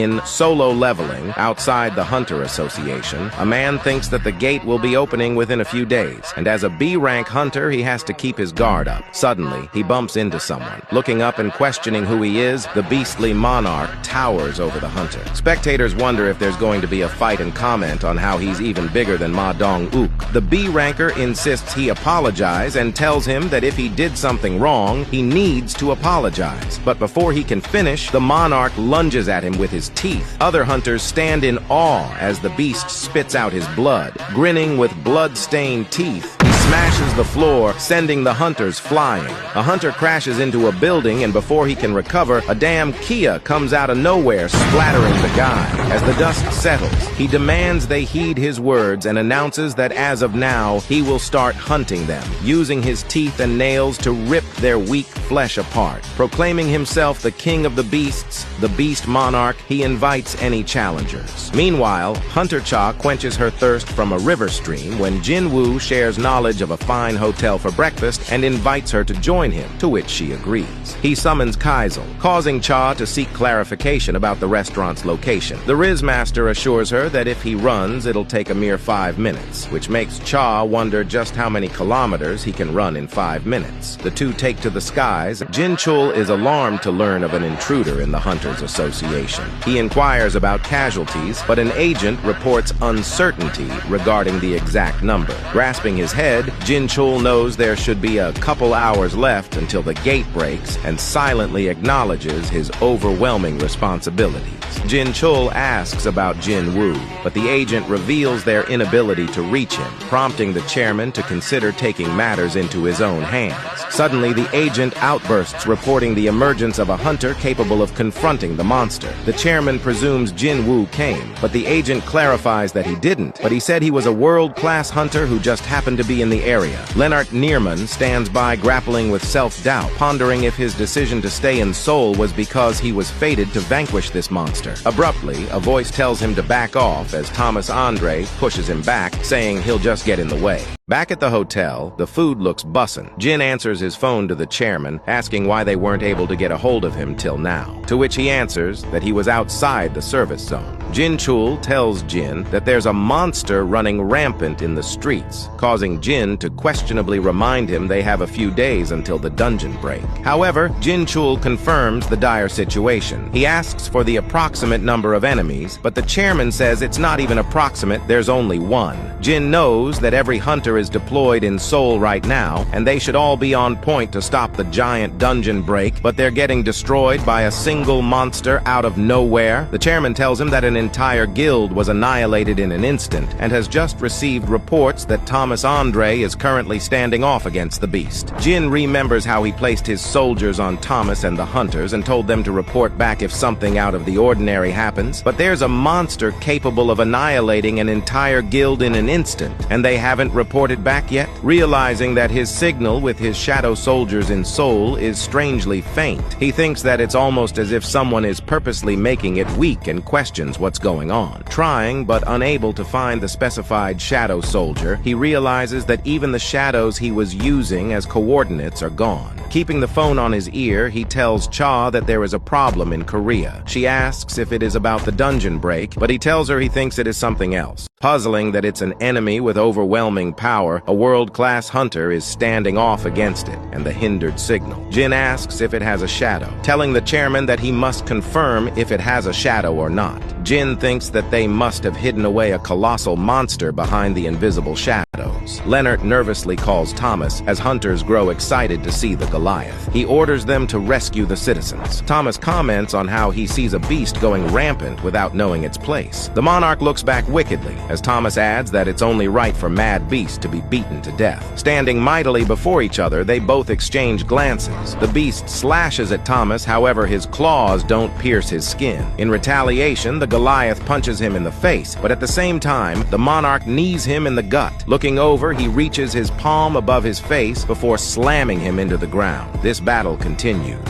In Solo Leveling, outside the Hunter Association, a man thinks that the gate will be opening within a few days, and as a B-rank hunter, he has to keep his guard up. Suddenly, he bumps into someone. Looking up and questioning who he is, the beastly Monarch towers over the hunter. Spectators wonder if there's going to be a fight and comment on how he's even bigger than Ma Dong-wook. The B-ranker insists he apologize and tells him that if he did something wrong, he needs to apologize. But before he can finish, the Monarch lunges at him with his teeth. Other hunters stand in awe as the beast spits out his blood. Grinning with blood-stained teeth, he smashes the floor, sending the hunters flying. A hunter crashes into a building, and before he can recover, a damn Kia comes out of nowhere, splattering the guy. As the dust settles, he demands they heed his words and announces that as of now, he will start hunting them, using his teeth and nails to rip their weak flesh apart. Proclaiming himself the king of the beasts, the beast monarch, he invites any challengers. Meanwhile, Hunter Cha quenches her thirst from a river stream when Jin Woo shares knowledge of a fine hotel for breakfast and invites her to join him, to which she agrees. He summons Kaisel, causing Cha to seek clarification about the restaurant's location. The Riz Master assures her that if he runs, it'll take a mere 5 minutes, which makes Cha wonder just how many kilometers he can run in 5 minutes. The two take to the skies. Jin Chul is alarmed to learn of an intruder in the Hunters Association. He inquires about casualties, but an agent reports uncertainty regarding the exact number. Grasping his head, Jin Chul knows there should be a couple hours left until the gate breaks and silently acknowledges his overwhelming responsibilities. Jin Chul asks about Jin Woo, but the agent reveals their inability to reach him, prompting the chairman to consider taking matters into his own hands. Suddenly, the agent outbursts, reporting the emergence of a hunter capable of confronting the monster. The chairman presumes Jin Woo came, but the agent clarifies that he didn't, but he said he was a world-class hunter who just happened to be in the area. Lennart Nierman stands by, grappling with self-doubt, pondering if his decision to stay in Seoul was because he was fated to vanquish this monster. Abruptly, a voice tells him to back off as Thomas Andre pushes him back, saying he'll just get in the way. Back at the hotel, the food looks bussin'. Jin answers his phone to the chairman, asking why they weren't able to get a hold of him till now, to which he answers that he was outside the service zone. Jin Chul tells Jin that there's a monster running rampant in the streets, causing Jin to questionably remind him they have a few days until the dungeon break. However, Jin Chul confirms the dire situation. He asks for the approximate number of enemies, but the chairman says it's not even approximate, there's only one. Jin knows that every hunter is deployed in Seoul right now, and they should all be on point to stop the giant dungeon break, but they're getting destroyed by a single monster out of nowhere. The chairman tells him that an entire guild was annihilated in an instant, and has just received reports that Thomas Andre is currently standing off against the beast. Jin remembers how he placed his soldiers on Thomas and the hunters and told them to report back if something out of the ordinary happens, but there's a monster capable of annihilating an entire guild in an instant, and they haven't reported back yet. Realizing that his signal with his shadow soldiers in Seoul is strangely faint, he thinks that it's almost as if someone is purposely making it weak and questions what's going on. Trying but unable to find the specified shadow soldier, he realizes that even the shadows he was using as coordinates are gone. Keeping the phone on his ear, he tells Cha that there is a problem in Korea. She asks if it is about the dungeon break, but he tells her he thinks it is something else. Puzzling that it's an enemy with overwhelming power, a world-class hunter is standing off against it, and the hindered signal. Jin asks if it has a shadow, telling the chairman that he must confirm if it has a shadow or not. Jin thinks that they must have hidden away a colossal monster behind the invisible shadows. Lennart nervously calls Thomas as hunters grow excited to see the Goliath. He orders them to rescue the citizens. Thomas comments on how he sees a beast going rampant without knowing its place. The monarch looks back wickedly, as Thomas adds that it's only right for mad beasts to be beaten to death. Standing mightily before each other, they both exchange glances. The beast slashes at Thomas, however his claws don't pierce his skin. In retaliation, the Goliath punches him in the face, but at the same time, the monarch knees him in the gut. Looking over, he reaches his palm above his face before slamming him into the ground. This battle continues.